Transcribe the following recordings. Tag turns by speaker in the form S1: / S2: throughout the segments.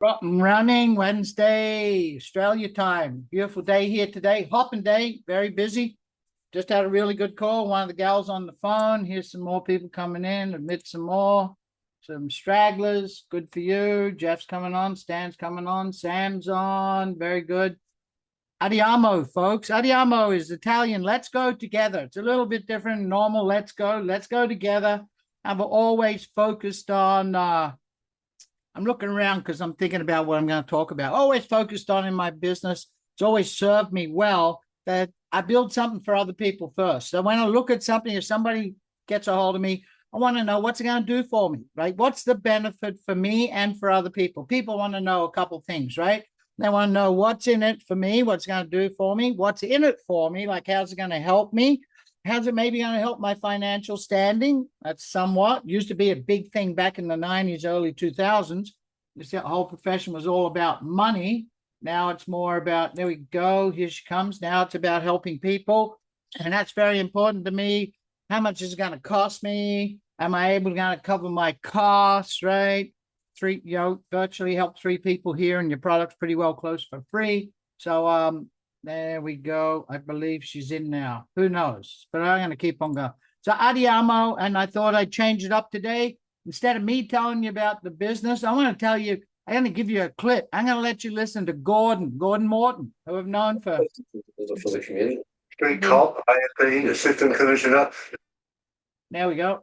S1: Rock and running Wednesday, Australia time. Beautiful day here today. Hopping day, very busy. Just had a really good call. One of the gals on the phone. Here's some more people coming in. Admit some more. Some stragglers. Good for you. Jeff's coming on. Stan's coming on. Sam's on. Very good. Andiamo, folks. Andiamo is Italian. Let's go together. It's a little bit different than normal. Let's go. Let's go together. I've always focused on I'm looking around because I'm thinking about what I'm going to talk about. Always focused on in my business. It's always served me well that I build something for other people first. So when I look at something, if somebody gets a hold of me, I want to know what's it going to do for me, right? What's the benefit for me and for other people? People want to know a couple things, right? They want to know what's in it for me, what's it going to do for me, what's in it for me, like how's it going to help me? How's it maybe going to help my financial standing? That's somewhat. Used to be a big thing back in the 90s, early 2000s. This whole profession was all about money. Now it's more about, there we go, here she comes. Now it's about helping people. And that's very important to me. How much is it going to cost me? Am I able to cover my costs, right? Virtually help 3 people here and your product's pretty well close for free. So, there we go. I believe she's in now. Who knows? But I'm going to keep on going. So Adiamo, and I thought I'd change it up today. Instead of me telling you about the business, I want to tell you, I'm going to give you a clip. I'm going to let you listen to Gordon Morton, who I've known for
S2: the community. Street cop, AFP, assistant commissioner.
S1: There we go.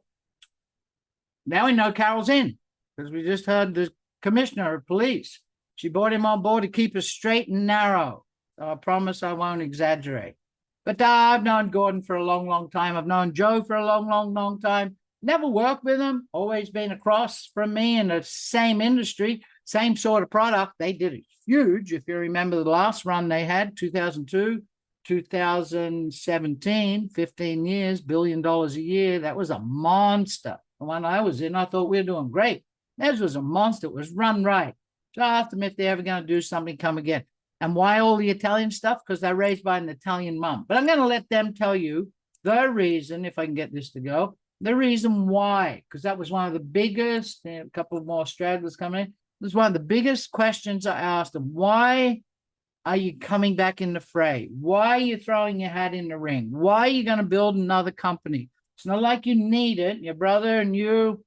S1: Now we know Carol's in because we just heard the commissioner of police. She brought him on board to keep us straight and narrow. I promise I won't exaggerate. But I've known Gordon for a long, long time. I've known Joe for a long, long, long time. Never worked with them. Always been across from me in the same industry, same sort of product. They did it huge. If you remember the last run they had, 2002, 2017, 15 years, $1 billion a year. That was a monster. The one I was in, I thought we were doing great. Theirs was a monster. It was run right. So I asked them if they're ever going to do something, come again. And why all the Italian stuff? Because they're raised by an Italian mom. But I'm going to let them tell you the reason, if I can get this to go, the reason why. Because that was one of the biggest, a couple of more stragglers coming in. It was one of the biggest questions I asked them. Why are you coming back in the fray? Why are you throwing your hat in the ring? Why are you going to build another company? It's not like you need it. Your brother and you,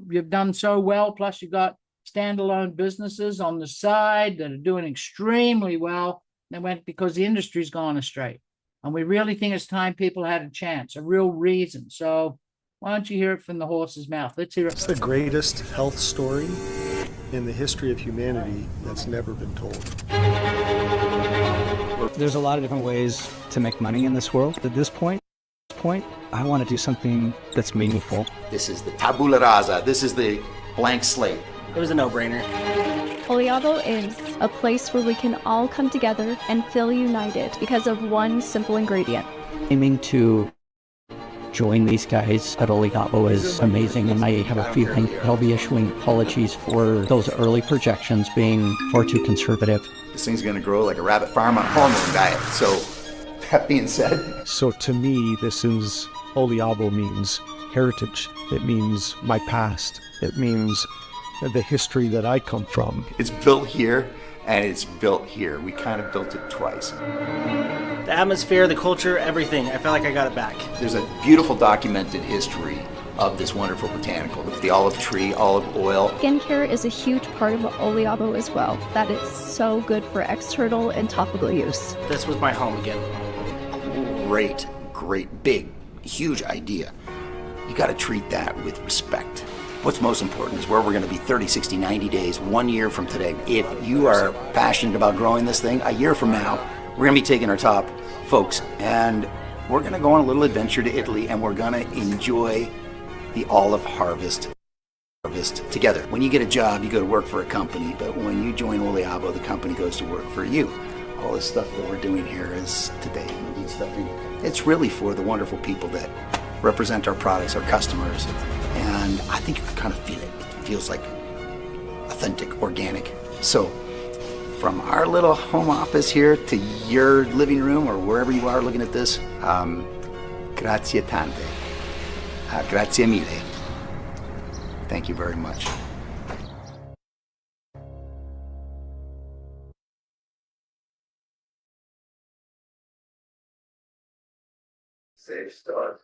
S1: you've done so well. Plus you got standalone businesses on the side that are doing extremely well. They went because the industry's gone astray. And we really think it's time people had a chance, a real reason. So why don't you hear it from the horse's mouth? Let's hear it.
S3: It's the greatest health story in the history of humanity that's never been told.
S4: There's a lot of different ways to make money in this world. At this point, I want to do something that's meaningful.
S5: This is the tabula rasa. This is the blank slate.
S6: It was a no-brainer.
S7: Oliabo is a place where we can all come together and feel united because of one simple ingredient.
S4: Aiming to join these guys at Oliabo is amazing, and I have a feeling I'll be issuing apologies for those early projections being far too conservative.
S5: This thing's going to grow like a rabbit farm on a hormone diet. So, that being said...
S3: So to me, this is, Oliabo means heritage. It means my past. It means the history that I come from.
S5: It's built here, and it's built here. We kind of built it twice.
S6: The atmosphere, the culture, everything. I felt like I got it back.
S5: There's a beautiful documented history of this wonderful botanical, the olive tree, olive oil.
S7: Skincare is a huge part of Oliabo as well. That is so good for external and topical use.
S6: This was my home again.
S5: Great, big, huge idea. You got to treat that with respect. What's most important is where we're going to be 30, 60, 90 days, 1 year from today. If you are passionate about growing this thing, a year from now, we're going to be taking our top folks and we're going to go on a little adventure to Italy and we're going to enjoy the olive harvest together. When you get a job, you go to work for a company, but when you join Oliabo, the company goes to work for you. All this stuff that we're doing here is today. It's really for the wonderful people that represent our products, our customers, and I think you can kind of feel it. It feels like authentic, organic. So from our little home office here to your living room or wherever you are looking at this, grazie tante. Grazie mille. Thank you very much.
S2: Safe start.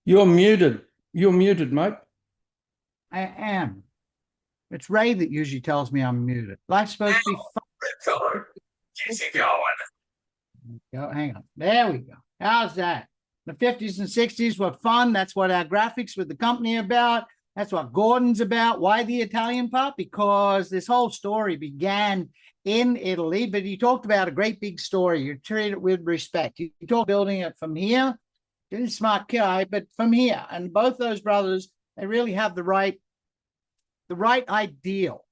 S8: You're muted. You're muted, mate.
S1: I am. It's Ray that usually tells me I'm muted. Life's supposed to be fun.
S2: Keep going.
S1: Go, hang on. There we go. How's that? The 50s and 60s were fun. That's what our graphics with the company about. That's what Gordon's about. Why the Italian part? Because this whole story began in Italy, but he talked about a great big story. You treat it with respect. You talk building it from here. He's a smart guy, but from here. And both those brothers, they really have the right ideal.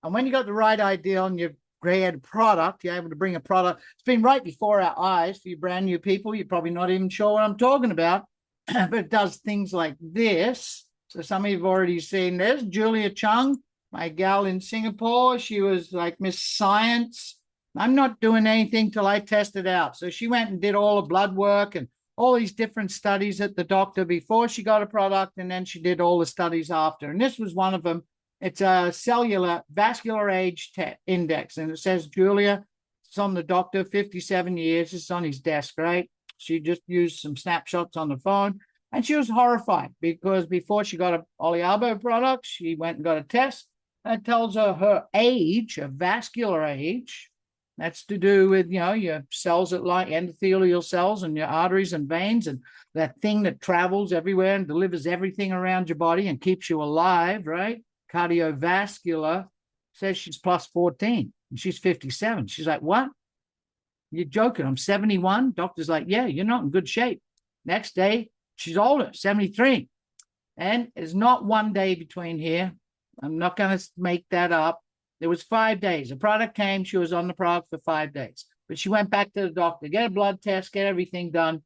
S1: And when you got the right ideal and you've created a product, you're able to bring a product. It's been right before our eyes for you brand new people. You're probably not even sure what I'm talking about, but it does things like this. So some of you have already seen this. Julia Chung, my gal in Singapore, she was like Miss Science. I'm not doing anything till I test it out. So she went and did all the blood work and all these different studies at the doctor before she got a product, and then she did all the studies after. And this was one of them. It's a cellular vascular age index, and it says Julia. It's on the doctor, 57 years. It's on his desk, right? She just used some snapshots on the phone, and she was horrified because before she got an Oliabo product, she went and got a test that tells her age, a vascular age. That's to do with, your cells that like endothelial cells and your arteries and veins and that thing that travels everywhere and delivers everything around your body and keeps you alive, right? Cardiovascular. Says she's plus 14 and she's 57. She's like, what? You're joking. I'm 71. Doctor's like, yeah, you're not in good shape. Next day, she's older, 73. And there's not one day between here. I'm not going to make that up. There was 5 days. The product came. She was on the product for 5 days. But she went back to the doctor, get a blood test, get everything done.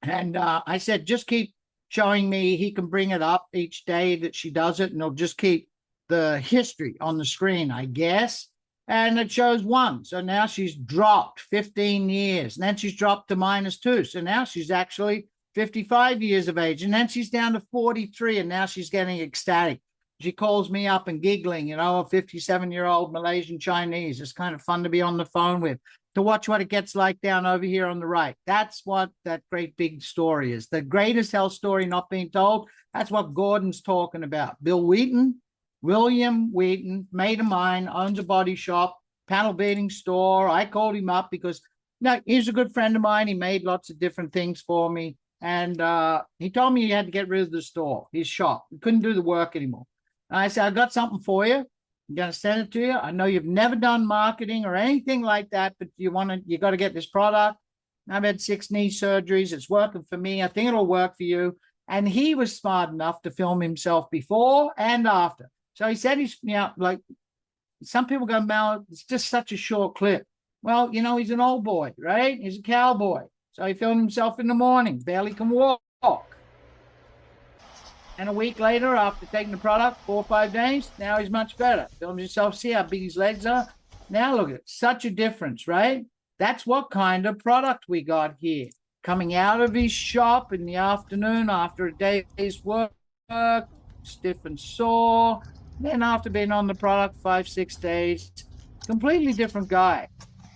S1: And I said, just keep showing me. He can bring it up each day that she does it, and he'll just keep the history on the screen, I guess. And it shows 1. So now she's dropped 15 years. And then she's dropped to -2. So now she's actually 55 years of age. And then she's down to 43. And now she's getting ecstatic. She calls me up and giggling, a 57-year-old Malaysian Chinese. It's kind of fun to be on the phone with, to watch what it gets like down over here on the right. That's what that great big story is. The greatest health story not being told. That's what Gordon's talking about. William Wheaton, mate of mine, owns a body shop, panel beating store. I called him up because he's a good friend of mine. He made lots of different things for me. And he told me he had to get rid of the store, his shop. He couldn't do the work anymore. And I said, I got something for you. I'm going to send it to you. I know you've never done marketing or anything like that, but you got to get this product. I've had 6 knee surgeries. It's working for me. I think it'll work for you. And he was smart enough to film himself before and after. So he said he's, like some people go, Mal, it's just such a short clip. Well, he's an old boy, right? He's a cowboy. So he filmed himself in the morning, barely can walk. And a week later, after taking the product, 4 or 5 days, now he's much better. Films himself, see how big his legs are. Now look at it, such a difference, right? That's what kind of product we got here. Coming out of his shop in the afternoon after a day's work, stiff and sore. Then after being on the product 5-6 days, completely different guy.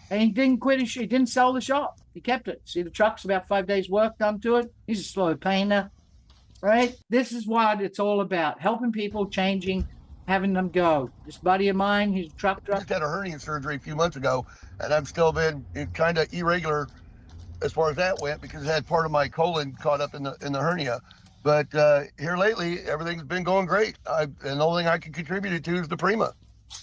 S1: And he didn't quit he didn't sell the shop. He kept it. See the truck's about 5 days work done to it. He's a slow painter. Right? This is what it's all about. Helping people, changing, having them go. This buddy of mine, he's a truck driver.
S9: I just had a hernia surgery a few months ago, and I've still been kind of irregular as far as that went because I had part of my colon caught up in the hernia. But here lately, everything's been going great. And the only thing I can contribute it to is the Prima.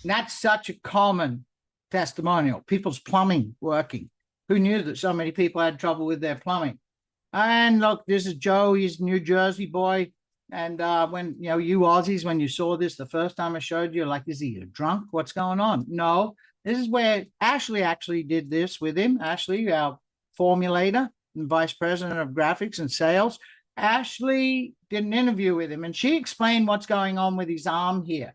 S1: And that's such a common testimonial. People's plumbing working. Who knew that so many people had trouble with their plumbing? And look, this is Joe. He's a New Jersey boy. And when, you Aussies, when you saw this the first time I showed you, like, is he drunk? What's going on? No, this is where Ashley actually did this with him. Ashley, our formulator and vice president of graphics and sales. Ashley did an interview with him, and she explained what's going on with his arm here.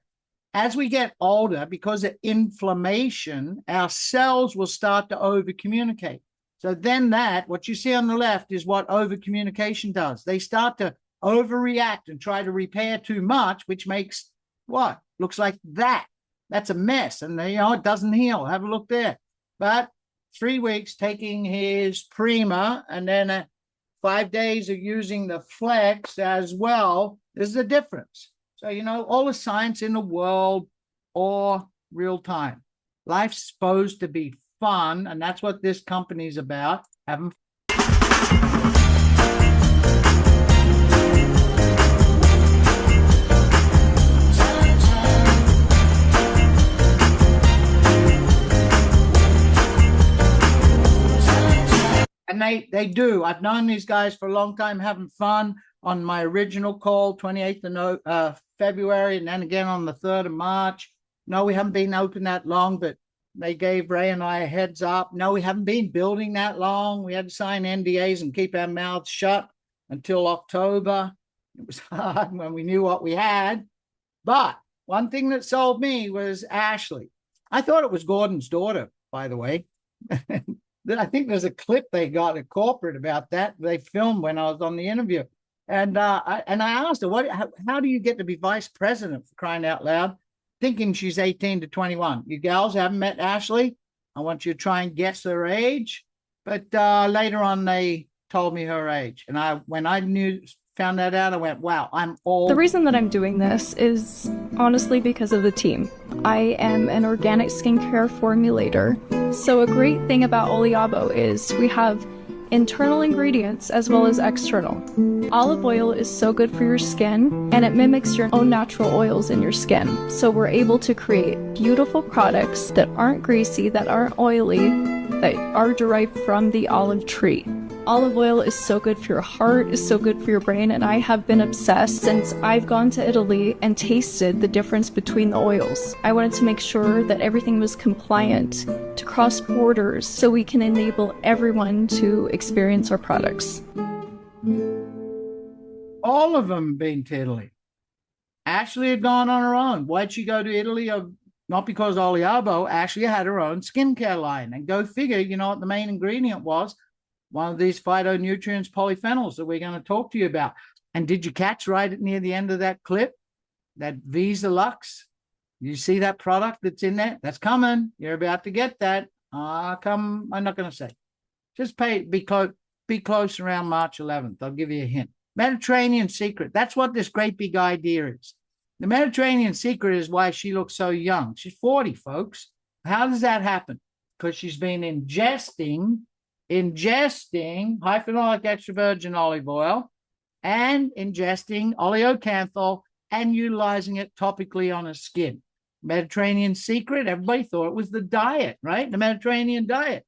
S1: As we get older, because of inflammation, our cells will start to over-communicate. So then what you see on the left is what over-communication does. They start to overreact and try to repair too much, which makes what? Looks like that. That's a mess. And it doesn't heal. Have a look there. But 3 weeks taking his Prima and then 5 days of using the Flex as well, there's a difference. So, all the science in the world or real time. Life's supposed to be fun, and that's what this company's about, having fun. And they do. I've known these guys for a long time, having fun on my original call, 28th of February, and then again on the 3rd of March. No, we haven't been open that long, but they gave Ray and I a heads up. No, we haven't been building that long. We had to sign NDAs and keep our mouths shut until October. It was hard when we knew what we had. But one thing that sold me was Ashley. I thought it was Gordon's daughter, by the way. I think there's a clip they got at corporate about that. They filmed when I was on the interview. And I asked her, how do you get to be vice president, for crying out loud, thinking she's 18 to 21? You gals haven't met Ashley. I want you to try and guess her age. But later on, they told me her age. And when I found that out, I went, wow, I'm old.
S7: The reason that I'm doing this is honestly because of the team. I am an organic skincare formulator. So a great thing about Oliabo is we have internal ingredients as well as external. Olive oil is so good for your skin, and it mimics your own natural oils in your skin. So we're able to create beautiful products that aren't greasy, that aren't oily, that are derived from the olive tree. Olive oil is so good for your heart, is so good for your brain, and I have been obsessed since I've gone to Italy and tasted the difference between the oils. I wanted to make sure that everything was compliant to cross borders so we can enable everyone to experience our products.
S1: All of them been to Italy. Ashley had gone on her own. Why'd she go to Italy? Not because Oliabo. Ashley had her own skincare line. And go figure, what the main ingredient was? One of these PhytoNutrients, Polyphenols that we're going to talk to you about. And did you catch right near the end of that clip, that Visa Lux? You see that product that's in there? That's coming. You're about to get that. I'm not going to say. Just be close around March 11th. I'll give you a hint. Mediterranean Secret. That's what this great big idea is. The Mediterranean Secret is why she looks so young. She's 40, folks. How does that happen? Because she's been ingesting high phenolic extra virgin olive oil and ingesting oleocanthal and utilizing it topically on her skin. Mediterranean Secret, everybody thought it was the diet, right? The Mediterranean diet.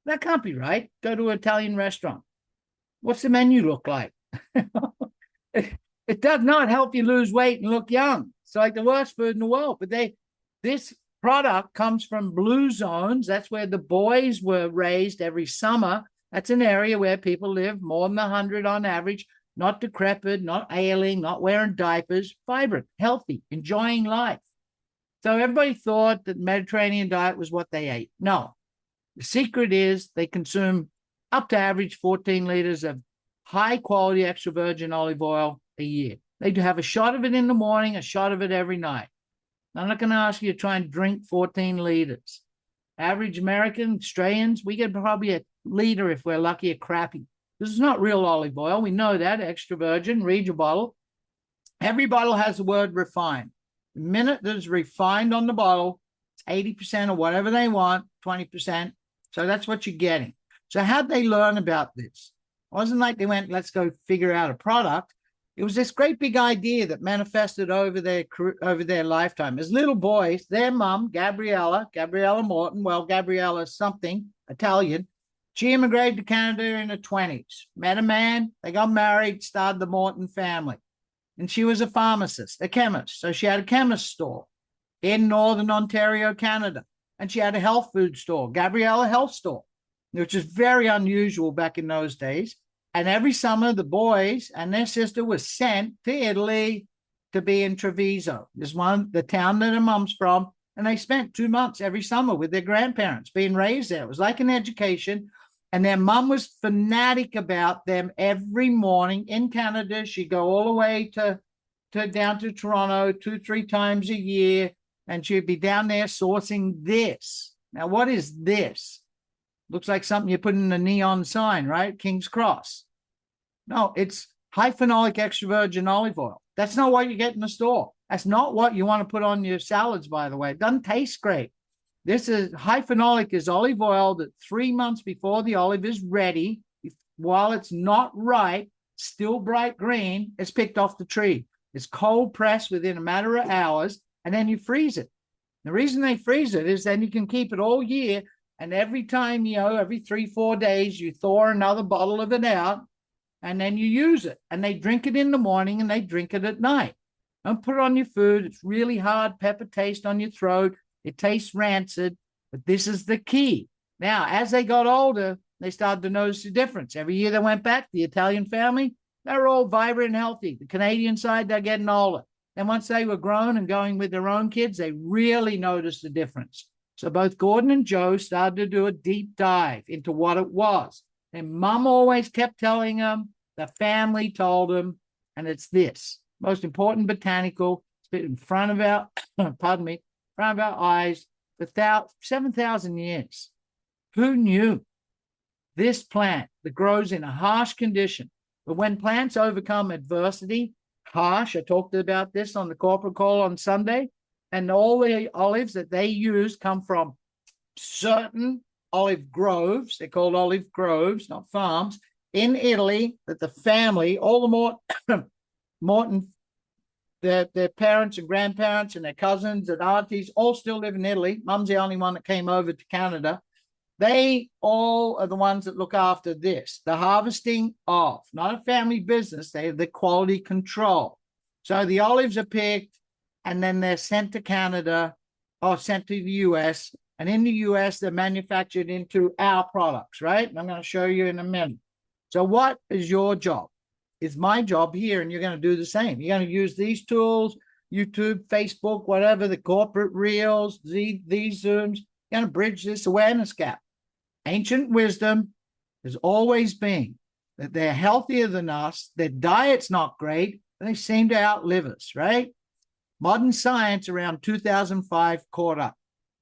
S1: That can't be right. Go to an Italian restaurant. What's the menu look like? It does not help you lose weight and look young. It's like the worst food in the world. But this product comes from blue zones. That's where the boys were raised every summer. That's an area where people live more than 100 on average, not decrepit, not ailing, not wearing diapers, vibrant, healthy, enjoying life. So everybody thought that Mediterranean diet was what they ate. No, the secret is they consume up to average 14 liters of high quality extra virgin olive oil a year. They do have a shot of it in the morning, a shot of it every night. I'm not going to ask you to try and drink 14 liters. Average American, Australians, we get probably a liter if we're lucky, a crappy. This is not real olive oil. We know that. Extra virgin, read your bottle. Every bottle has the word refined. The minute there's refined on the bottle, it's 80% or whatever they want, 20%. So that's what you're getting. So how'd they learn about this? It wasn't like they went, let's go figure out a product. It was this great big idea that manifested over their lifetime. As little boys, their mom, Gabriella Morton, well, Gabriella something, Italian, she immigrated to Canada in her 20s, met a man, they got married, started the Morton family. And she was a pharmacist, a chemist. So she had a chemist store in Northern Ontario, Canada. And she had a health food store, Gabriella Health Store, which is very unusual back in those days. And every summer, the boys and their sister were sent to Italy to be in Treviso. This one, the town that her mom's from. And they spent 2 months every summer with their grandparents being raised there. It was like an education. And their mom was fanatic about them every morning in Canada. She'd go all the way to down to Toronto 2-3 times a year, and she'd be down there sourcing this. Now, what is this? Looks like something you put in a neon sign, right? King's Cross. No, it's high phenolic extra virgin olive oil. That's not what you get in the store. That's not what you want to put on your salads, by the way. It doesn't taste great. This is high phenolic is olive oil that 3 months before the olive is ready, while it's not ripe, still bright green, it's picked off the tree. It's cold pressed within a matter of hours, and then you freeze it. The reason they freeze it is then you can keep it all year, and every time, every 3-4 days, you thaw another bottle of it out, and then you use it. And they drink it in the morning, and they drink it at night. Don't put it on your food. It's really hard pepper taste on your throat. It tastes rancid, but this is the key. Now, as they got older, they started to notice the difference. Every year they went back, the Italian family, they're all vibrant and healthy. The Canadian side, they're getting older. And once they were grown and going with their own kids, they really noticed the difference. So both Gordon and Joe started to do a deep dive into what it was. And Mom always kept telling them, the family told them, and it's this. Most important botanical, it's been in front of our, pardon me, front of our eyes for 7,000 years. Who knew? This plant that grows in a harsh condition, but when plants overcome adversity, harsh, I talked about this on the corporate call on Sunday, and all the olives that they use come from certain olive groves. They're called olive groves, not farms, in Italy, that the family, all the Morton, their parents and grandparents and their cousins and aunties all still live in Italy. Mum's the only one that came over to Canada. They all are the ones that look after this, the harvesting of, not a family business. They have the quality control. So the olives are picked and then they're sent to Canada or sent to the US. And in the US, they're manufactured into our products, right? And I'm going to show you in a minute. So what is your job? It's my job here, and you're going to do the same. You're going to use these tools, YouTube, Facebook, whatever, the corporate reels, these Zooms. You're going to bridge this awareness gap. Ancient wisdom has always been that they're healthier than us, their diet's not great, and they seem to outlive us, right? Modern science around 2005 caught up.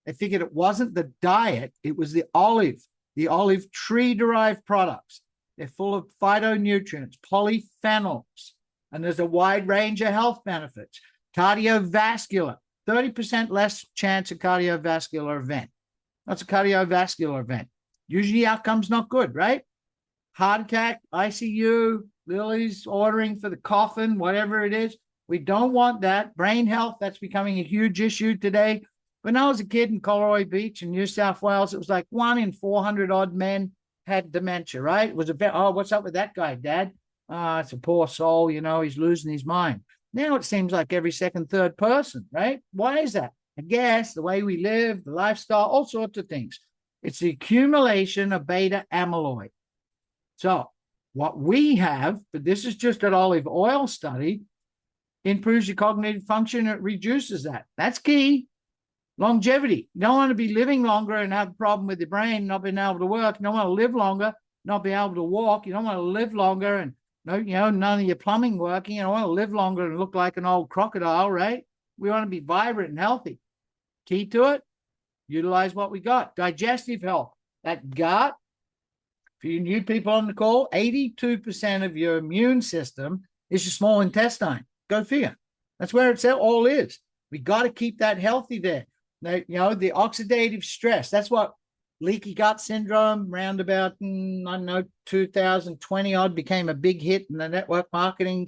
S1: They figured it wasn't the diet, it was the olive tree-derived products. They're full of phytonutrients, polyphenols, and there's a wide range of health benefits. Cardiovascular, 30% less chance of cardiovascular event. That's a cardiovascular event. Usually outcome's not good, right? Heart attack, ICU, Lily's ordering for the coffin, whatever it is. We don't want that. Brain health, that's becoming a huge issue today. When I was a kid in Colorado Beach in New South Wales, it was like 1 in 400 odd men had dementia, right? It was what's up with that guy, Dad? It's a poor soul, he's losing his mind. Now it seems like every second, third person, right? Why is that? I guess the way we live, the lifestyle, all sorts of things. It's the accumulation of beta amyloid. So what we have, but this is just an olive oil study, improves your cognitive function, it reduces that. That's key. Longevity. You don't want to be living longer and have a problem with your brain, not being able to work. You don't want to live longer, not be able to walk. You don't want to live longer and none of your plumbing working. You don't want to live longer and look like an old crocodile, right? We want to be vibrant and healthy. Key to it, utilize what we got. Digestive health. That gut, for you new people on the call, 82% of your immune system is your small intestine. Go figure. That's where it's all is. We got to keep that healthy there. The oxidative stress, that's what leaky gut syndrome round about, 2020 odd became a big hit in the network marketing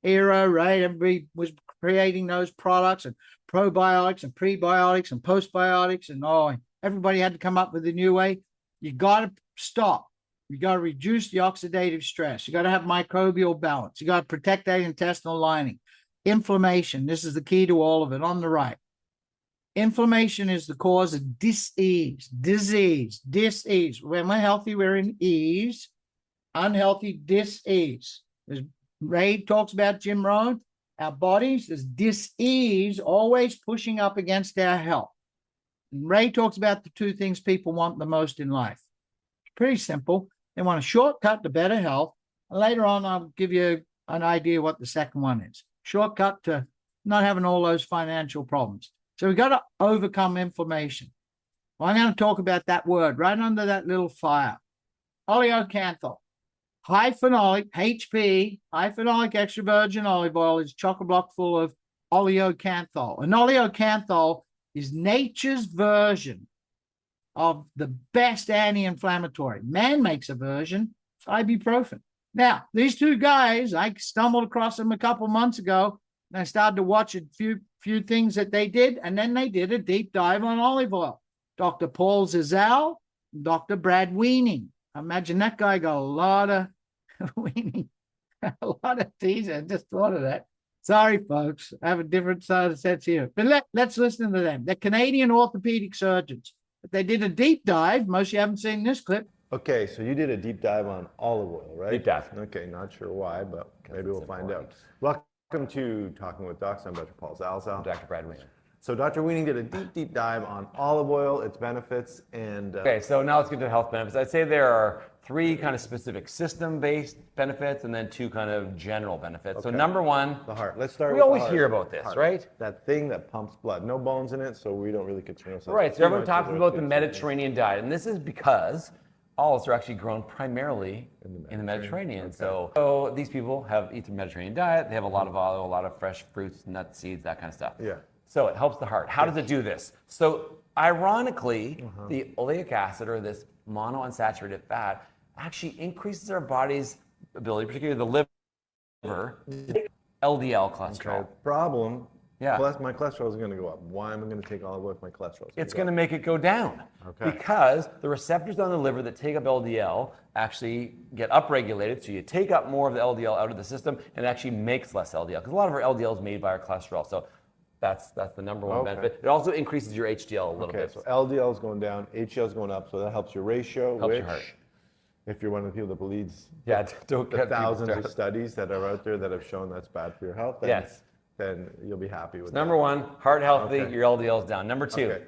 S1: era, right? Everybody was creating those products and probiotics and prebiotics and postbiotics and everybody had to come up with a new way. You got to stop. You got to reduce the oxidative stress. You got to have microbial balance. You got to protect that intestinal lining. Inflammation, this is the key to all of it on the right. Inflammation is the cause of disease. When we're healthy, we're in ease. Unhealthy, disease. As Ray talks about, Jim Rohn, our bodies, there's disease always pushing up against our health. And Ray talks about the two things people want the most in life. Pretty simple. They want a shortcut to better health. And later on, I'll give you an idea what the second one is. Shortcut to not having all those financial problems. So we've got to overcome inflammation. Well, I'm going to talk about that word right under that little fire. Oleocanthal. High phenolic, HP, high phenolic extra virgin olive oil is chock a block full of oleocanthal. And oleocanthal is nature's version of the best anti-inflammatory. Man makes a version, ibuprofen. Now, these two guys, I stumbled across them a couple months ago, and I started to watch a few things that they did, and then they did a deep dive on olive oil. Dr. Paul Zizal, Dr. Brad Weaning. Imagine that guy got a lot of weaning, a lot of teasing. I just thought of that. Sorry, folks. I have a different side of sense here. But let's listen to them. They're Canadian orthopedic surgeons. But they did a deep dive. Most of you haven't seen this clip.
S10: Okay, so you did a deep dive on olive oil, right?
S11: Deep dive.
S10: Okay, not sure why, but maybe we'll find out. Welcome to Talking with Docs. I'm Dr. Paul Zalzal.
S11: I'm Dr. Brad Weaning.
S10: So Dr. Weaning did a deep dive on olive oil, its benefits, and...
S11: Okay, so now let's get to the health benefits. I'd say there are 3 kind of specific system-based benefits and then 2 kind of general benefits. Okay. So number 1...
S10: the heart. Let's start
S11: with
S10: the
S11: always
S10: heart.
S11: Hear about this, right?
S10: That thing that pumps blood. No bones in it, so we don't really concern ourselves.
S11: Right, so everyone talks about the Mediterranean diet, and this is because olives are actually grown primarily in the Mediterranean. Okay. So these people eat the Mediterranean diet. They have a lot of olive, a lot of fresh fruits, nuts, seeds, that kind of stuff.
S10: Yeah.
S11: So it helps the heart. How does it do this? So ironically, the oleic acid, or this monounsaturated fat, actually increases our body's ability, particularly the liver, LDL cholesterol.
S10: Okay. Problem.
S11: Yeah.
S10: My cholesterol is going to go up. Why am I going to take olive oil if my cholesterol is
S11: It's going to make it go down.
S10: Okay.
S11: Because the receptors on the liver that take up LDL actually get upregulated. So you take up more of the LDL out of the system, and it actually makes less LDL. Because a lot of our LDL is made by our cholesterol. So that's the number one benefit. It also increases your HDL a little bit.
S10: So LDL is going down, HDL is going up, so that helps your ratio,
S11: helps your heart.
S10: If you're one of the people that believes
S11: the
S10: thousands of studies that are out there that have shown that's bad for your health, then you'll be happy with that.
S11: Number 1, heart healthy, your LDL is down. Number 2.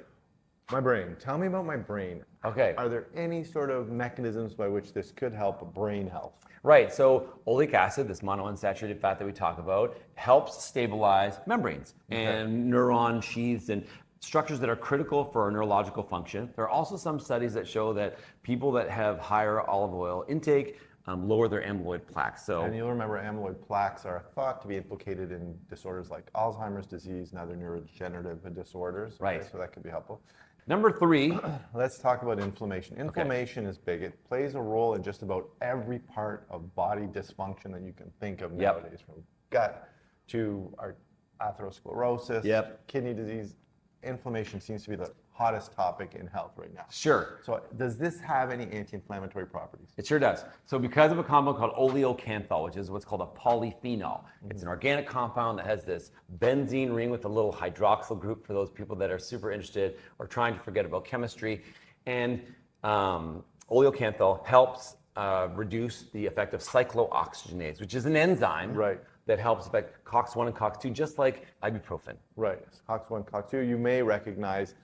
S10: My brain. Tell me about my brain.
S11: Okay.
S10: Are there any sort of mechanisms by which this could help brain health?
S11: Right, so oleic acid, this monounsaturated fat that we talk about, helps stabilize membranes and neuron sheaths and structures that are critical for our neurological function. There are also some studies that show that people that have higher olive oil intake lower their amyloid plaques.
S10: And you'll remember amyloid plaques are thought to be implicated in disorders like Alzheimer's disease and other neurodegenerative disorders.
S11: Right.
S10: So that could be helpful.
S11: Number 3.
S10: Let's talk about inflammation. Inflammation is big. It plays a role in just about every part of body dysfunction that you can think of nowadays, from gut to atherosclerosis, kidney disease. Inflammation seems to be the hottest topic in health right now.
S11: Sure.
S10: So does this have any anti-inflammatory properties?
S11: It sure does. So because of a compound called oleocanthal, which is what's called a polyphenol, it's an organic compound that has this benzene ring with a little hydroxyl group for those people that are super interested or trying to forget about chemistry. And oleocanthal helps reduce the effect of cyclooxygenase, which is an enzyme that helps affect COX-1 and COX-2, just like ibuprofen.
S10: Right. COX-1, COX-2. You may recognize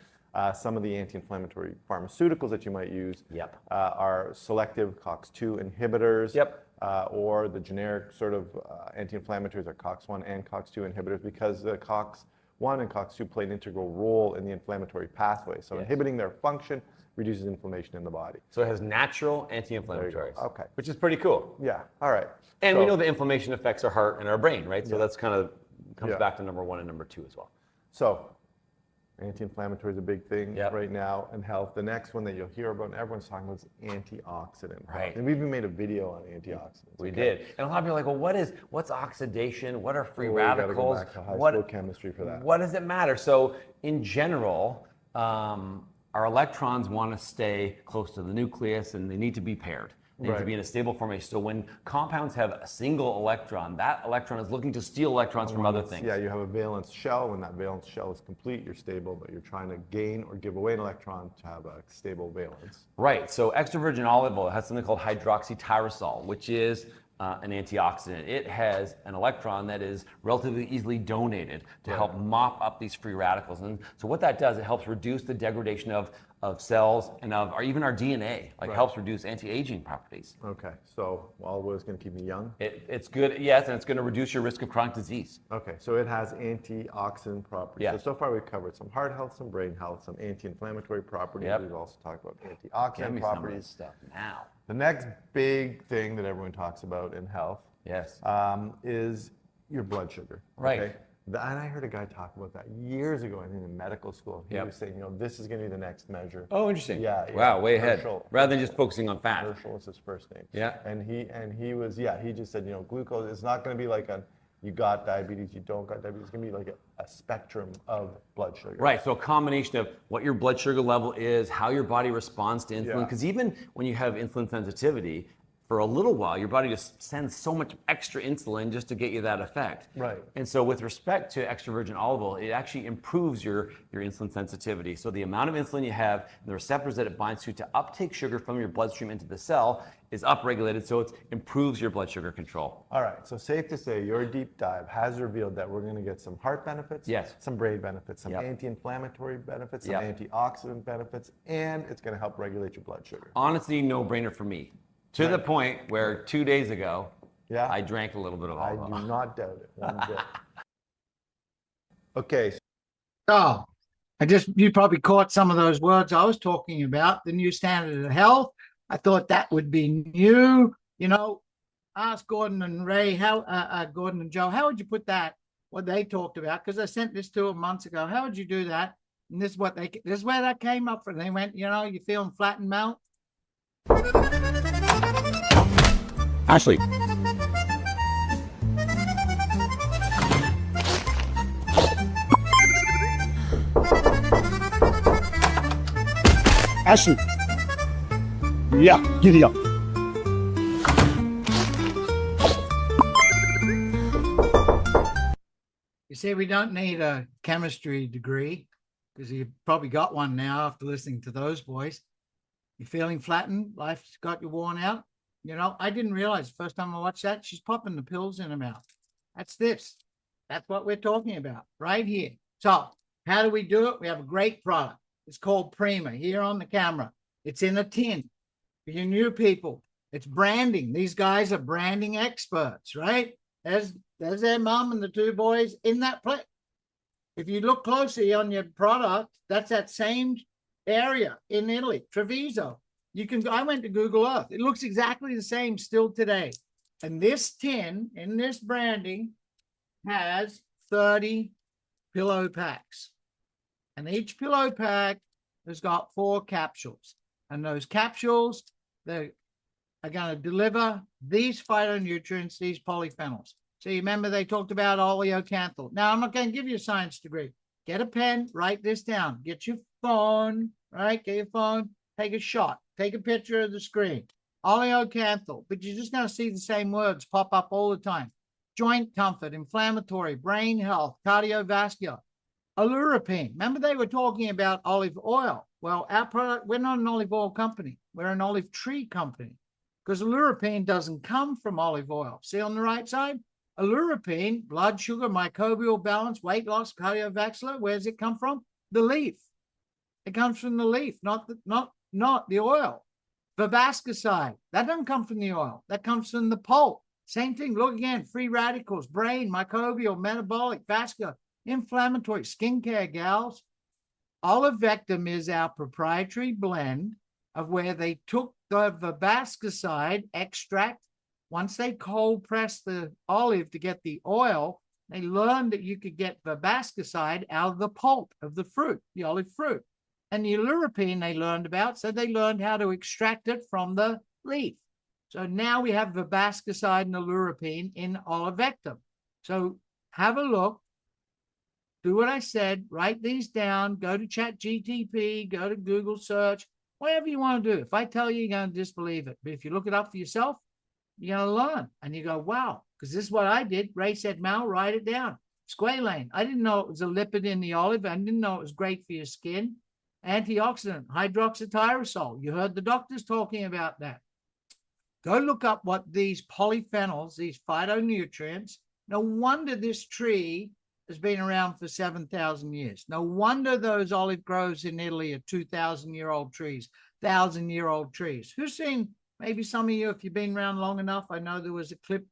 S10: some of the anti-inflammatory pharmaceuticals that you might use are selective COX-2 inhibitors, or the generic sort of anti-inflammatories are COX-1 and COX-2 inhibitors, because the COX-1 and COX-2 play an integral role in the inflammatory pathway. So inhibiting their function reduces inflammation in the body.
S11: So it has natural anti-inflammatories. Okay. Which is pretty cool.
S10: Yeah. All right.
S11: And we know that inflammation affects our heart and our brain, right? So that's kind of comes back to number 1 and number 2 as well.
S10: So anti-inflammatory is a big thing right now in health. The next one that you'll hear about, and everyone's talking about, is antioxidant.
S11: Right.
S10: And we even made a video on antioxidants.
S11: We did. And a lot of people are like, well, what's oxidation? What are free radicals?
S10: We gotta go back to high school chemistry for that.
S11: What does it matter? So in general, our electrons want to stay close to the nucleus, and they need to be paired. They need to be in a stable formation. So when compounds have a single electron, that electron is looking to steal electrons from other things.
S10: Yeah, you have a valence shell. When that valence shell is complete, you're stable, but you're trying to gain or give away an electron to have a stable valence.
S11: Right. So extra virgin olive oil has something called hydroxytyrosol, which is an antioxidant. It has an electron that is relatively easily donated to help mop up these free radicals. And so what that does, it helps reduce the degradation of cells and of even our DNA, like helps reduce anti-aging properties.
S10: Okay, so olive oil is going to keep me young?
S11: It's good, yes, and it's going to reduce your risk of chronic disease.
S10: Okay, so it has antioxidant properties.
S11: Yeah.
S10: So far we've covered some heart health, some brain health, some anti-inflammatory properties.
S11: Yep.
S10: We've also talked about
S11: Give
S10: antioxidant
S11: me some of
S10: properties.
S11: this stuff now.
S10: The next big thing that everyone talks about in health is your blood sugar.
S11: Right.
S10: Okay? And I heard a guy talk about that years ago, I think in medical school. He was saying, this is going to be the next measure.
S11: Oh, interesting.
S10: Yeah.
S11: Wow, way ahead.
S10: Herschel.
S11: Rather than just focusing on fat.
S10: Herschel is his first name.
S11: Yeah.
S10: And he was, he just said, glucose is not going to be like you got diabetes, you don't got diabetes. It's going to be like a spectrum of blood sugar.
S11: Right, so a combination of what your blood sugar level is, how your body responds to insulin, because even when you have insulin sensitivity, for a little while, your body just sends so much extra insulin just to get you that effect.
S10: Right.
S11: And so with respect to extra virgin olive oil, it actually improves your insulin sensitivity. So the amount of insulin you have, and the receptors that it binds to uptake sugar from your bloodstream into the cell is upregulated, so it improves your blood sugar control.
S10: All right, so safe to say your deep dive has revealed that we're going to get some heart benefits, some brain benefits, some anti-inflammatory benefits, some antioxidant benefits, and it's going to help regulate your blood sugar.
S11: Honestly, no-brainer for me. To the point where 2 days ago, I drank a little bit of olive oil.
S10: I do not doubt it one bit. Okay.
S1: So, you probably caught some of those words I was talking about, the new standard of health. I thought that would be new. Ask Gordon and Ray, Gordon and Joe, how would you put that, what they talked about? Because I sent this to them months ago. How would you do that? And this is where that came up from. They went, you feeling flat and mount?
S4: Ashley.
S3: Ashley. Yeah, giddy up.
S1: You see, we don't need a chemistry degree because you probably got one now after listening to those boys. You feeling flattened? Life's got you worn out? I didn't realize the first time I watched that, she's popping the pills in her mouth. That's this. That's what we're talking about right here. So how do we do it? We have a great product. It's called Prima here on the camera. It's in a tin. For you new people, it's branding. These guys are branding experts, right? There's their mom and the two boys in that place. If you look closely on your product, that's that same area in Italy, Treviso. I went to Google Earth. It looks exactly the same still today. And this tin in this branding has 30 pillow packs. And each pillow pack has got 4 capsules. And those capsules, they are going to deliver these phytonutrients, these polyphenols. So you remember they talked about oleocanthal. Now, I'm not going to give you a science degree. Get a pen, write this down. Get your phone, right? Get your phone, take a shot. Take a picture of the screen. Oleocanthal, but you're just going to see the same words pop up all the time. Joint comfort, inflammatory, brain health, cardiovascular. Oleuropein. Remember they were talking about olive oil. Well, our product, we're not an olive oil company. We're an olive tree company because oleuropein doesn't come from olive oil. See on the right side? Oleuropein, blood sugar, microbial balance, weight loss, cardiovascular. Where does it come from? The leaf. It comes from the leaf, not the oil. Verbascicide, that doesn't come from the oil. That comes from the pulp. Same thing. Look again. Free radicals, brain, microbial, metabolic, vascular, inflammatory, skincare, gals. Olivectum is our proprietary blend of where they took the verbascicide extract. Once they cold pressed the olive to get the oil, they learned that you could get verbascicide out of the pulp of the fruit, the olive fruit. And the oleuropein they learned about, so they learned how to extract it from the leaf. So now we have verbascicide and oleuropein in olivectum. So have a look, do what I said, write these down, go to ChatGTP, go to Google search, whatever you want to do. If I tell you, you're going to disbelieve it. But if you look it up for yourself, you're going to learn. And you go, wow, because this is what I did. Ray said, Mal, write it down. Squalane. I didn't know it was a lipid in the olive. I didn't know it was great for your skin. Antioxidant, hydroxytyrosol. You heard the doctors talking about that. Go look up what these polyphenols, these phytonutrients. No wonder this tree has been around for 7,000 years. No wonder those olive groves in Italy are 2,000-year-old trees, 1,000-year-old trees. Who's seen, maybe some of you, if you've been around long enough, I know there was a clip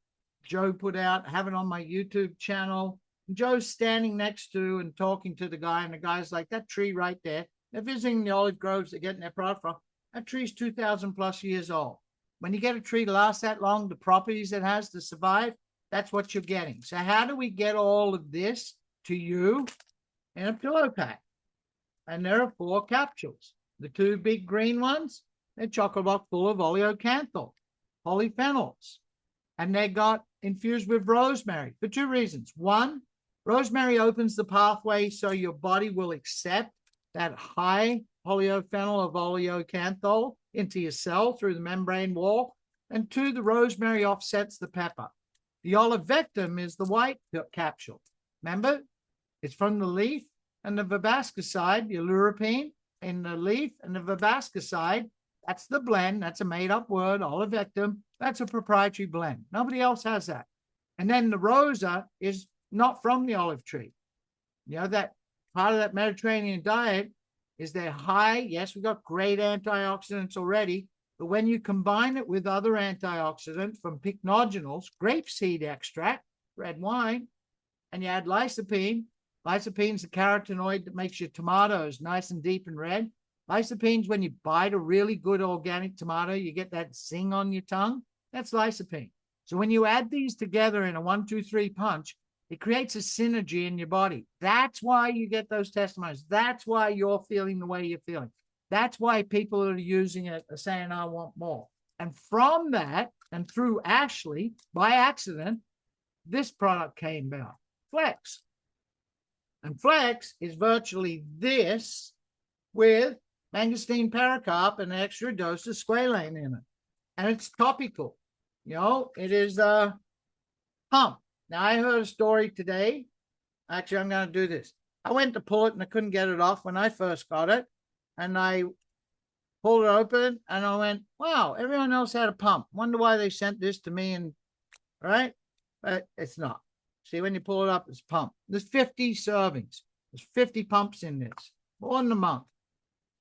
S1: Joe put out, I have it on my YouTube channel. Joe's standing next to and talking to the guy, and the guy's like, that tree right there, they're visiting the olive groves they're getting their product from. That tree's 2,000 plus years old. When you get a tree to last that long, the properties it has to survive, that's what you're getting. So how do we get all of this to you in a pillow pack? And there are 4 capsules. The 2 big green ones, they're chock-a-block full of oleocanthal, polyphenols. And they got infused with rosemary for 2 reasons. 1, rosemary opens the pathway so your body will accept that high polyphenol of oleocanthal into your cell through the membrane wall. And 2, the rosemary offsets the pepper. The olivectum is the white capsule. Remember, it's from the leaf and the verbascicide, the luripine in the leaf and the verbascicide. That's the blend. That's a made-up word, olivectum. That's a proprietary blend. Nobody else has that. And then the rosa is not from the olive tree. You know, that part of that Mediterranean diet is they're high. Yes, we've got great antioxidants already. But when you combine it with other antioxidants from pycnogenols, grapeseed extract, red wine, and you add lycopene. Lycopene's the carotenoid that makes your tomatoes nice and deep and red. Lycopene's when you bite a really good organic tomato, you get that zing on your tongue. That's lycopene. So when you add these together in a 1, 2, 3 punch, it creates a synergy in your body. That's why you get those testimonials. That's why you're feeling the way you're feeling. That's why people that are using it are saying, I want more. And from that, and through Ashley, by accident, this product came about, Flex. And Flex is virtually this with mangosteen pericarp and an extra dose of squalane in it. And it's topical. You know, it is a pump. Now, I heard a story today. Actually, I'm going to do this. I went to pull it and I couldn't get it off when I first got it. And I pulled it open and I went, wow, everyone else had a pump. Wonder why they sent this to me. And right, but it's not. See, when you pull it up, it's pump. There's 50 servings. There's 50 pumps in this, more than a month.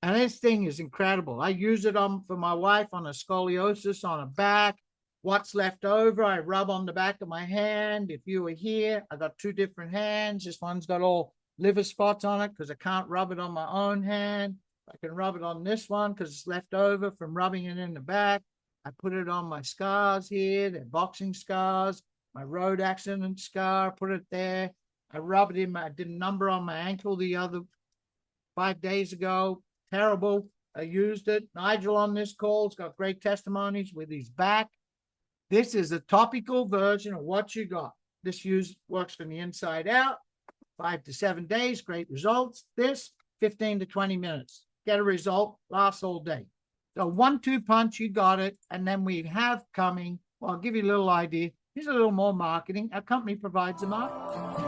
S1: And this thing is incredible. I use it for my wife on a scoliosis on her back. What's left over, I rub on the back of my hand. If you were here, I got 2 different hands. This one's got all liver spots on it because I can't rub it on my own hand. I can rub it on this one because it's left over from rubbing it in the back. I put it on my scars here. They're boxing scars. My road accident scar, put it there. I rub it in I did a number on my ankle the other 5 days ago. Terrible. I used it. Nigel on this call has got great testimonies with his back. This is a topical version of what you got. This works from the inside out. 5 to 7 days, great results. This, 15 to 20 minutes. Get a result, lasts all day. So 1-2 punch, you got it. And then we have coming, well, I'll give you a little idea. Here's a little more marketing. Our company provides the marketing.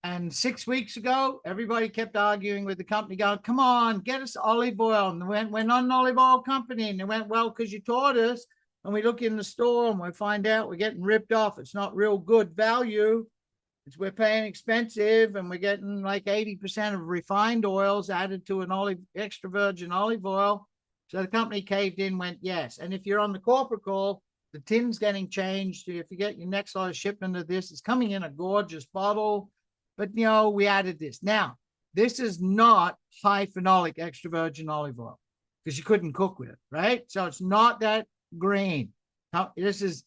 S1: And 6 weeks ago, everybody kept arguing with the company, going, come on, get us olive oil. And they went, we're not an olive oil company. And they went, well, because you taught us. And we look in the store and we find out we're getting ripped off. It's not real good value. We're paying expensive and we're getting like 80% of refined oils added to an extra virgin olive oil. So the company caved in, went, yes. And if you're on the corporate call, the tin's getting changed. If you get your next lot of shipment of this, it's coming in a gorgeous bottle. But, you know, we added this. Now, this is not high phenolic extra virgin olive oil because you couldn't cook with it, right? So it's not that green. This is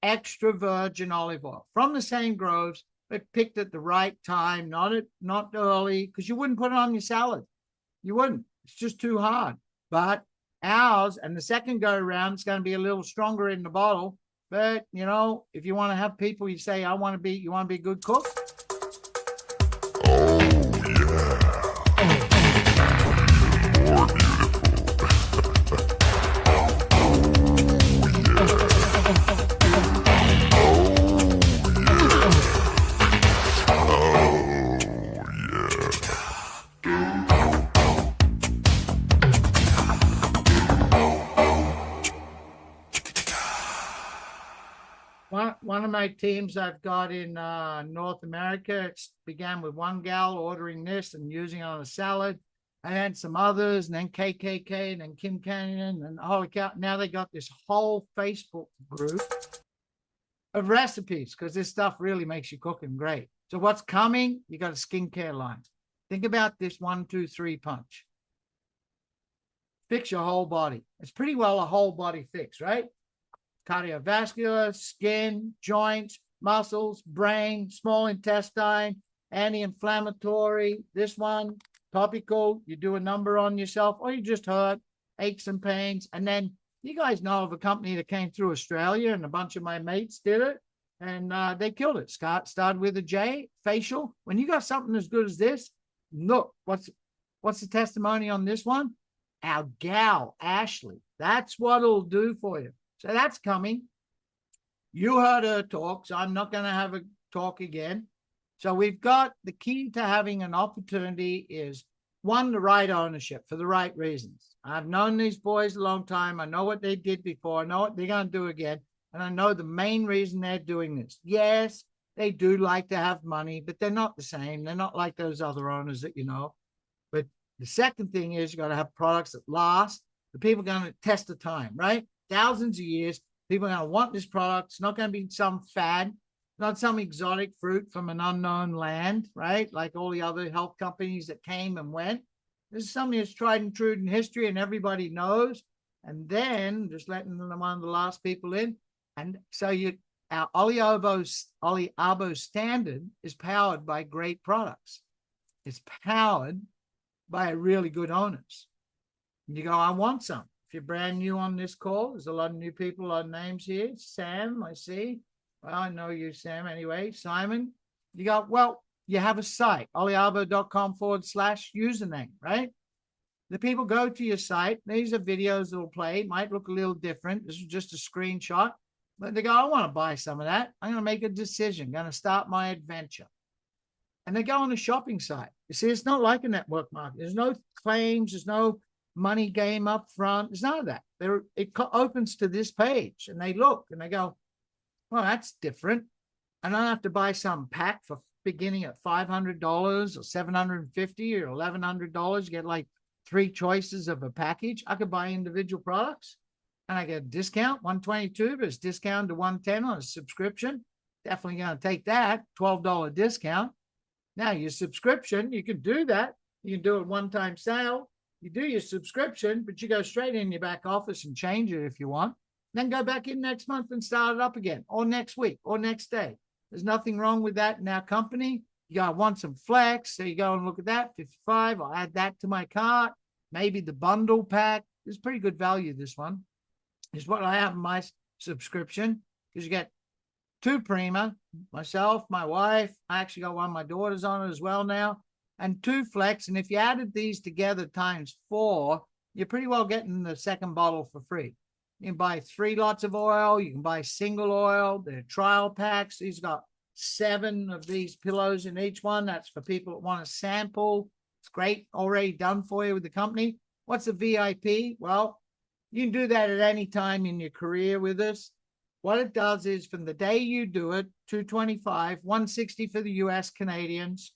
S1: extra virgin olive oil from the same groves, but picked at the right time, not early, because you wouldn't put it on your salad. You wouldn't. It's just too hard. But ours, and the second go around, it's going to be a little stronger in the bottle. But, you know, if you want to have people, you say, you want to be a good cook?
S12: Oh, yeah.
S1: One of my teams I've got in North America, it began with one gal ordering this and using it on a salad. I had some others, and then KKK, and then Kim Canyon, and holy cow, now they got this whole Facebook group of recipes because this stuff really makes your cooking great. So what's coming? You got a skincare line. Think about this 1, 2, 3 punch. Fix your whole body. It's pretty well a whole body fix, right? Cardiovascular, skin, joints, muscles, brain, small intestine, anti-inflammatory. This one, topical. You do a number on yourself, or you just hurt, aches and pains. And then you guys know of a company that came through Australia, and a bunch of my mates did it, and they killed it. Started with a J, facial. When you got something as good as this, look, what's the testimony on this one? Our gal, Ashley. That's what it'll do for you. So that's coming. You heard her talk, so I'm not going to have a talk again. So we've got the key to having an opportunity is, one, the right ownership for the right reasons. I've known these boys a long time. I know what they did before. I know what they're going to do again. And I know the main reason they're doing this. Yes, they do like to have money, but they're not the same. They're not like those other owners that you know. But the second thing is you got to have products that last. The people are going to test the time, right? Thousands of years, people are going to want this product. It's not going to be some fad, not some exotic fruit from an unknown land, right? Like all the other health companies that came and went. This is something that's tried and true in history and everybody knows. And then just letting one of the last people in. And so our Oliabo standard is powered by great products. It's powered by really good owners. And you go, I want some. If you're brand new on this call, there's a lot of new people, a lot of names here. Sam, I see. Well, I know you, Sam, anyway. Simon, you go, well, you have a site, oliabo.com/username, right? The people go to your site. These are videos that will play. Might look a little different. This is just a screenshot. But they go, I want to buy some of that. I'm going to make a decision. Going to start my adventure. And they go on a shopping site. You see, it's not like a network market. There's no claims. There's no money game up front. There's none of that. It opens to this page, and they look, and they go, well, that's different. I don't have to buy some pack for beginning at $500 or $750 or $1,100. You get like 3 choices of a package. I could buy individual products, and I get a discount, $122, but it's discounted to $110 on a subscription. Definitely going to take that, $12 discount. Now, your subscription, you can do that. You can do a one-time sale. You do your subscription, but you go straight in your back office and change it if you want. Then go back in next month and start it up again, or next week, or next day. There's nothing wrong with that in our company. You go, I want some flex. So you go and look at that, 55. I'll add that to my cart. Maybe the bundle pack. It's pretty good value, this one. Is what I have in my subscription, because you get 2 Prima, myself, my wife. I actually got one of my daughters on it as well now, and 2 Flex. And if you added these together times 4, you're pretty well getting the second bottle for free. You can buy 3 lots of oil. You can buy single oil. They're trial packs. These got 7 of these pillows in each one. That's for people that want to sample. It's great, already done for you with the company. What's a VIP? Well, you can do that at any time in your career with us. What it does is from the day you do it, $225, $160 for the US Canadians.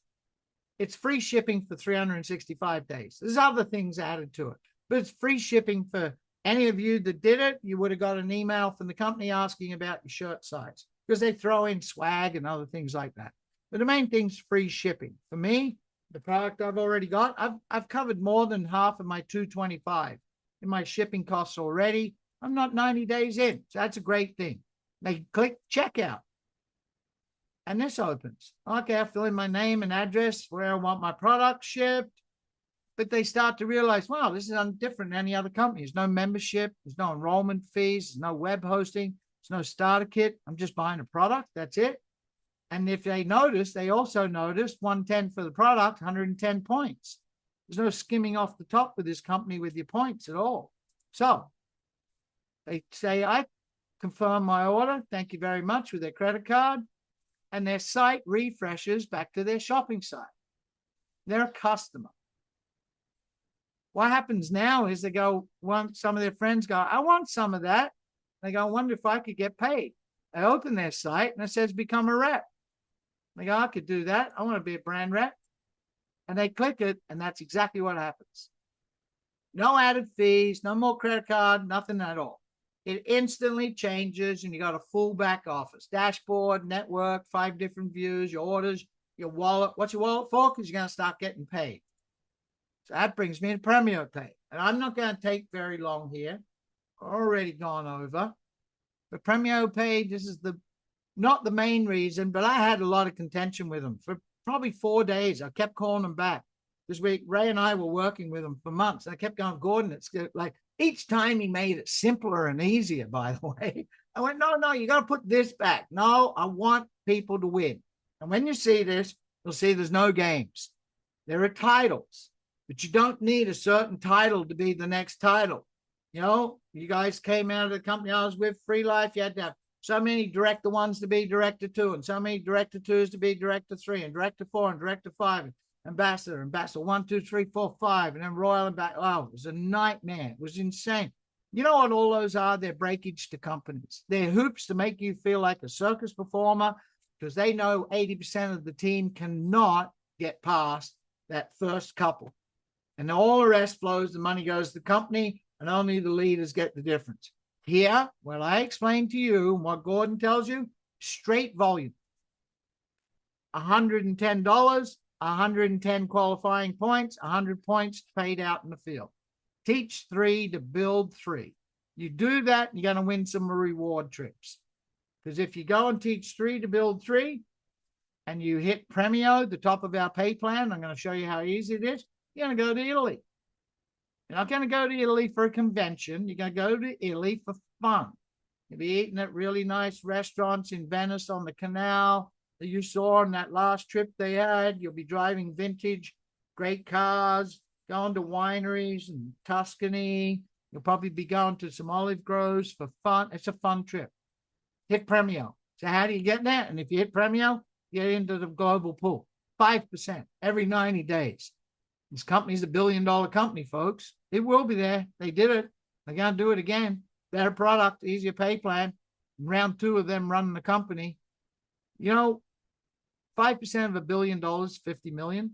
S1: It's free shipping for 365 days. There's other things added to it, but it's free shipping for any of you that did it. You would have got an email from the company asking about your shirt size, because they throw in swag and other things like that. But the main thing's free shipping. For me, the product I've already got, I've covered more than half of my $225 in my shipping costs already. I'm not 90 days in, so that's a great thing. They click checkout, and this opens. Okay, I fill in my name and address where I want my product shipped. But they start to realize, wow, this is different than any other company. There's no membership. There's no enrollment fees. There's no web hosting. There's no starter kit. I'm just buying a product. That's it. And if they notice, they also noticed 110 for the product, 110 points. There's no skimming off the top with this company with your points at all. So they say, I confirm my order. Thank you very much, with their credit card. And their site refreshes back to their shopping site. They're a customer. What happens now is they go, some of their friends go, I want some of that. They go, I wonder if I could get paid. They open their site and it says become a rep. They go, I could do that. I want to be a brand rep. And they click it, and that's exactly what happens. No added fees, no more credit card, nothing at all. It instantly changes, and you got a full back office, dashboard, network, 5 different views, your orders, your wallet. What's your wallet for? Because you're going to start getting paid. So that brings me to Pramio Pay. And I'm not going to take very long here. Already gone over. But Pramio Pay, this is not the main reason, but I had a lot of contention with them for probably 4 days. I kept calling them back. This week, Ray and I were working with them for months. I kept going, Gordon, it's good. Like each time he made it simpler and easier, by the way. I went, no, you got to put this back. No, I want people to win. And when you see this, you'll see there's no games. There are titles, but you don't need a certain title to be the next title. You know, you guys came out of the company I was with, Free Life. You had to have so many director 1s to be director 2, and so many director 2s to be director 3, and director 4, and director 5, and ambassador 1, 2, 3, 4, 5, and then royal and back. Oh, it was a nightmare. It was insane. You know what all those are? They're breakage to companies. They're hoops to make you feel like a circus performer, because they know 80% of the team cannot get past that first couple. And all the rest flows, the money goes to the company, and only the leaders get the difference. Here, what I explained to you, and what Gordon tells you, straight volume. $110, 110 qualifying points, 100 points paid out in the field. Teach 3 to build 3. You do that, you're going to win some reward trips. Because if you go and teach 3 to build 3, and you hit Pramio, the top of our pay plan, I'm going to show you how easy it is, you're going to go to Italy. You're not going to go to Italy for a convention. You're going to go to Italy for fun. You'll be eating at really nice restaurants in Venice on the canal that you saw on that last trip they had. You'll be driving vintage, great cars, going to wineries in Tuscany. You'll probably be going to some olive groves for fun. It's a fun trip. Hit Pramio. So how do you get there? And if you hit Pramio, you get into the global pool. 5% every 90 days. This company's $1 billion company, folks. It will be there. They did it. They're going to do it again. Better product, easier pay plan. Round 2 of them running the company. You know, 5% of $1 billion, 50 million.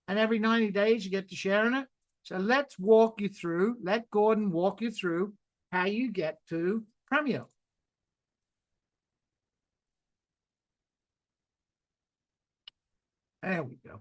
S1: And every 90 days you get to share in it. So let's walk you through, let Gordon walk you through how you get to Pramio. There we go.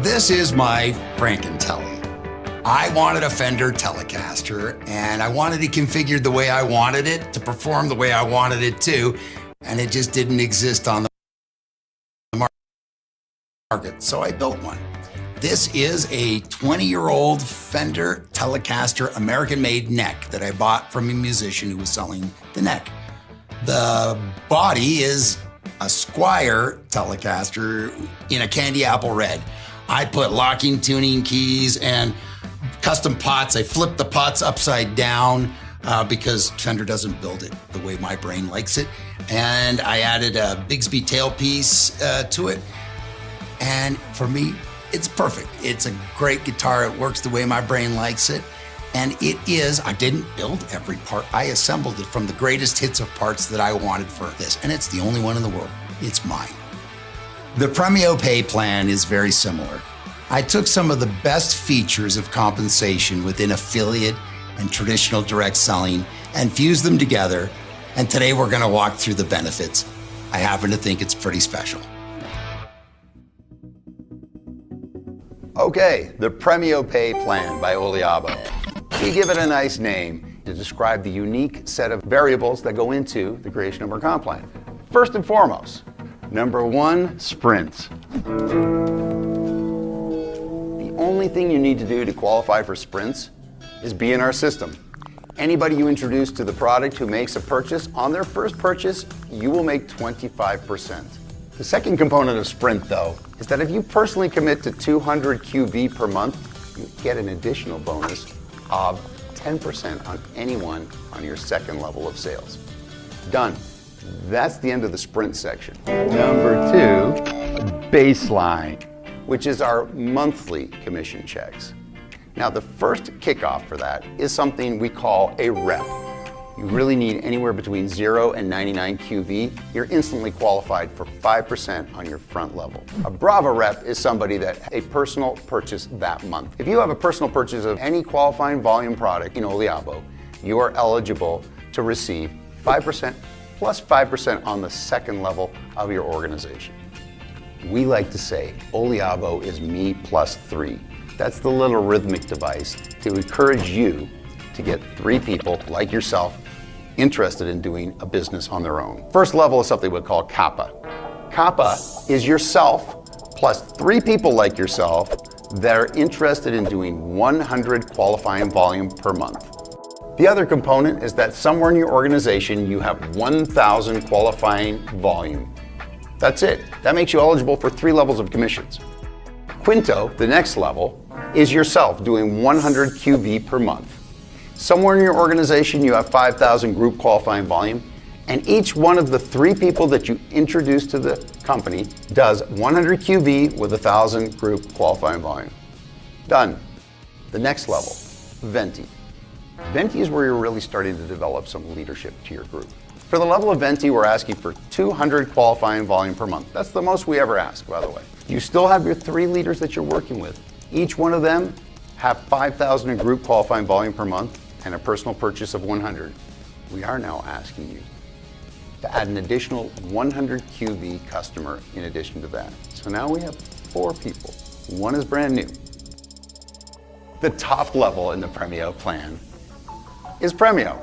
S5: This is my Franken-Telly. I wanted a Fender Telecaster, and I wanted it configured the way I wanted it to perform the way I wanted it to, and it just didn't exist on the market, so I built one. This is a 20-year-old Fender Telecaster American-made neck that I bought from a musician who was selling the neck. The body is a Squier Telecaster in a candy apple red. I put locking tuning keys and custom pots. I flipped the pots upside down because Fender doesn't build it the way my brain likes it. And I added a Bigsby tailpiece to it. And for me, it's perfect. It's a great guitar. It works the way my brain likes it. And it is, I didn't build every part. I assembled it from the greatest hits of parts that I wanted for this. And it's the only one in the world. It's mine. The Pramio pay plan is very similar. I took some of the best features of compensation within affiliate and traditional direct selling and fused them together. And today we're going to walk through the benefits. I happen to think it's pretty special. Okay, the Pramio pay plan by Oliabo. We give it a nice name to describe the unique set of variables that go into the creation of our comp plan. First and foremost, number 1, sprints. The only thing you need to do to qualify for sprints is be in our system. Anybody you introduce to the product who makes a purchase, on their first purchase, you will make 25%.
S12: The second component of Sprint, though, is that if you personally commit to 200 QV per month, you get an additional bonus of 10% on anyone on your second level of sales. Done. That's the end of the Sprint section. Number 2, baseline, which is our monthly commission checks. Now, the first kickoff for that is something we call a rep. You really need anywhere between 0 and 99 QV. You're instantly qualified for 5% on your front level. A Brava rep is somebody that a personal purchase that month. If you have a personal purchase of any qualifying volume product in Oliabo, you are eligible to receive 5% plus 5% on the second level of your organization. We like to say Oliabo is me plus 3. That's the little rhythmic device to encourage you to get 3 people like yourself interested in doing a business on their own. First level is something we call Kappa. Kappa is yourself plus 3 people like yourself that are interested in doing 100 qualifying volume per month. The other component is that somewhere in your organization you have 1,000 qualifying volume. That's it. That makes you eligible for 3 levels of commissions. Quinto, the next level, is yourself doing 100 QV per month. Somewhere in your organization you have 5,000 group qualifying volume, and each one of the 3 people that you introduce to the company does 100 QV with 1,000 group qualifying volume. Done. The next level, Venti. Venti is where you're really starting to develop some leadership to your group. For the level of Venti, we're asking for 200 qualifying volume per month. That's the most we ever ask, by the way. You still have your 3 leaders that you're working with. Each one of them have 5,000 in group qualifying volume per month and a personal purchase of 100. We are now asking you to add an additional 100 QV customer in addition to that. So now we have 4 people. 1 is brand new. The top level in the Pramio plan is Pramio.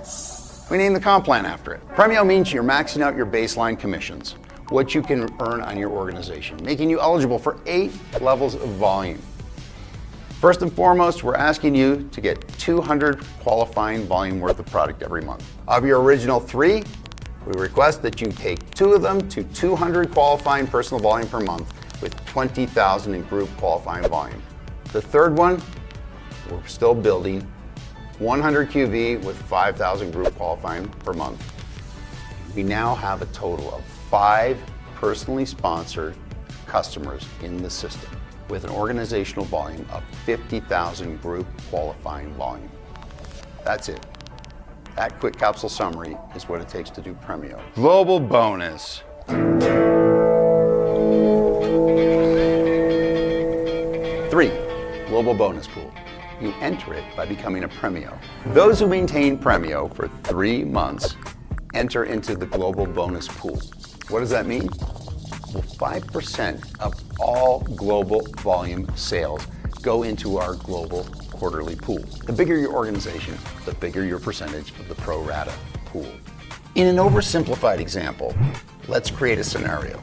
S12: We named the comp plan after it. Pramio means you're maxing out your baseline commissions, what you can earn on your organization, making you eligible for 8 levels of volume. First and foremost, we're asking you to get 200 qualifying volume worth of product every month. Of your original 3, we request that you take 2 of them to 200 qualifying personal volume per month with 20,000 in group qualifying volume. The third one, we're still building 100 QV with 5,000 group qualifying per month. We now have a total of 5 personally sponsored customers in the system with an organizational volume of 50,000 group qualifying volume. That's it. That quick capsule summary is what it takes to do Pramio. Global bonus. 3, global bonus pool. You enter it by becoming a Pramio. Those who maintain Pramio for 3 months enter into the global bonus pool. What does that mean? Well, 5% of all global volume sales go into our global quarterly pool. The bigger your organization, the bigger your percentage of the pro rata pool. In an oversimplified example, let's create a scenario.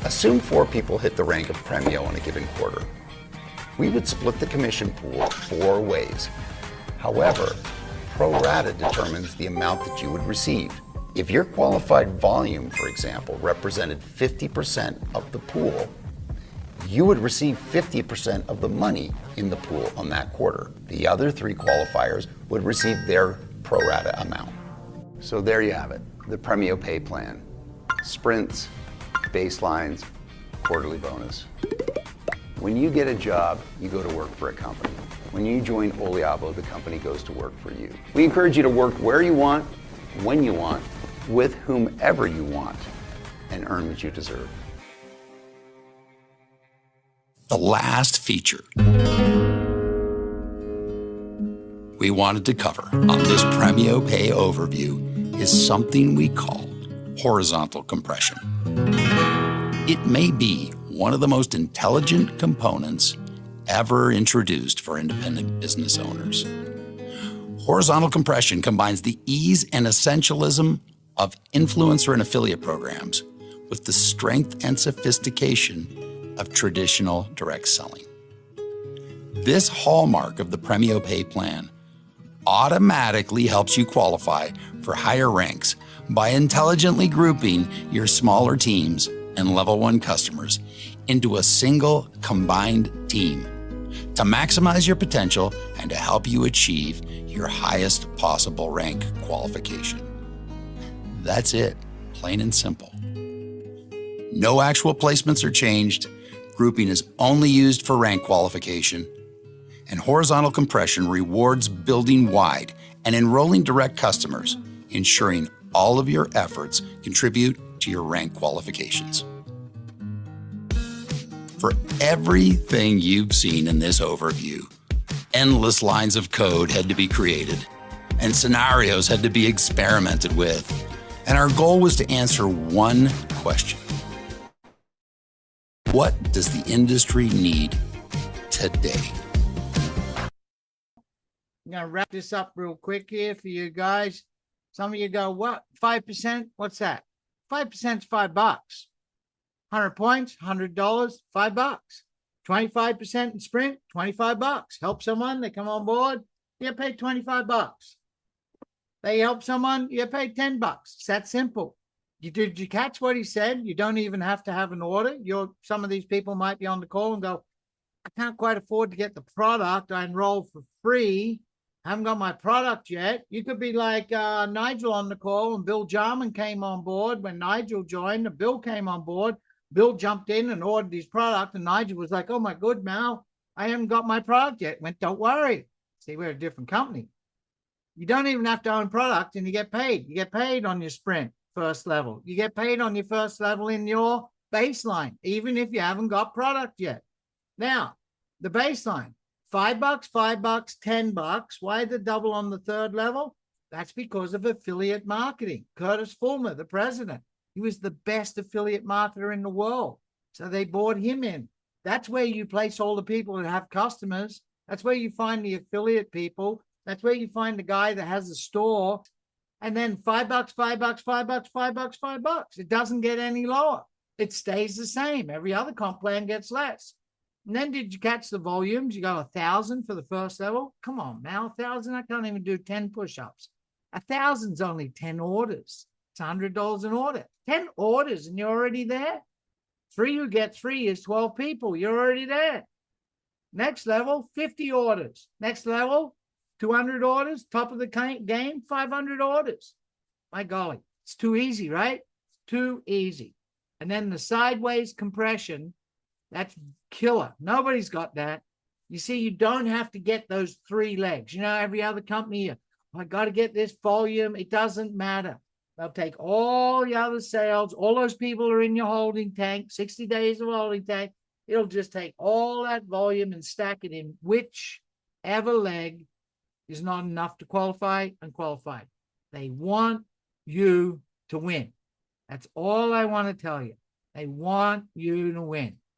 S12: Assume 4 people hit the rank of Pramio in a given quarter. We would split the commission pool 4 ways. However, pro rata determines the amount that you would receive. If your qualified volume, for example, represented 50% of the pool, you would receive 50% of the money in the pool on that quarter. The other 3 qualifiers would receive their pro rata amount. So there you have it, the Pramio pay plan. Sprints, baselines, quarterly bonus. When you get a job, you go to work for a company. When you join Oliabo, the company goes to work for you. We encourage you to work where you want, when you want, with whomever you want, and earn what you deserve.
S5: The last feature we wanted to cover on this Pramio Pay overview is something we call horizontal compression. It may be one of the most intelligent components ever introduced for independent business owners. Horizontal compression combines the ease and essentialism of influencer and affiliate programs with the strength and sophistication of traditional direct selling. This hallmark of the Pramio Pay plan automatically helps you qualify for higher ranks by intelligently grouping your smaller teams and level 1 customers into a single combined team to maximize your potential and to help you achieve your highest possible rank qualification. That's it, plain and simple. No actual placements are changed, grouping is only used for rank qualification, and horizontal compression rewards building wide and enrolling direct customers, ensuring all of your efforts contribute to your rank qualifications. For everything you've seen in this overview, endless lines of code had to be created, and scenarios had to be experimented with, and our goal was to answer one question. What does the industry need today?
S1: I'm going to wrap this up real quick here for you guys. Some of you go, what? 5%? What's that? 5% is $5. 100 points, $100, $5. 25% in sprint, $25. Help someone, they come on board, you get paid $25. They help someone, you get paid $10. It's that simple. Did you catch what he said? You don't even have to have an order. Some of these people might be on the call and go, I can't quite afford to get the product. I enroll for free. I haven't got my product yet. You could be like Nigel on the call, and Bill Jarman came on board. When Nigel joined, and Bill came on board. Bill jumped in and ordered his product, and Nigel was like, oh my good, Mal, I haven't got my product yet. Went, don't worry. See, we're a different company. You don't even have to own product, and you get paid. You get paid on your sprint first level. You get paid on your first level in your baseline, even if you haven't got product yet. Now, the baseline. $5, $5, $10. Why the double on the third level? That's because of affiliate marketing. Curtis Fulmer, the president, he was the best affiliate marketer in the world. So they brought him in. That's where you place all the people that have customers. That's where you find the affiliate people. That's where you find the guy that has a store. And then $5, $5, $5, $5, $5. It doesn't get any lower. It stays the same. Every other comp plan gets less. And then did you catch the volumes? You go 1,000 for the first level. Come on, now 1,000. I can't even do 10 push-ups. 1,000's only 10 orders. It's $100 an order. 10 orders and you're already there. 3 who gets free is 12 people. You're already there. Next level, 50 orders. Next level, 200 orders. Top of the game, 500 orders. My golly, it's too easy, right? Too easy. And then the sideways compression, that's killer. Nobody's got that. You see, you don't have to get those 3 legs. You know, every other company, I got to get this volume. It doesn't matter. They'll take all the other sales. All those people are in your holding tank, 60 days of holding tank. It'll just take all that volume and stack it in whichever leg is not enough to qualify and qualify. They want you to win. That's all I want to tell you. They want you to win.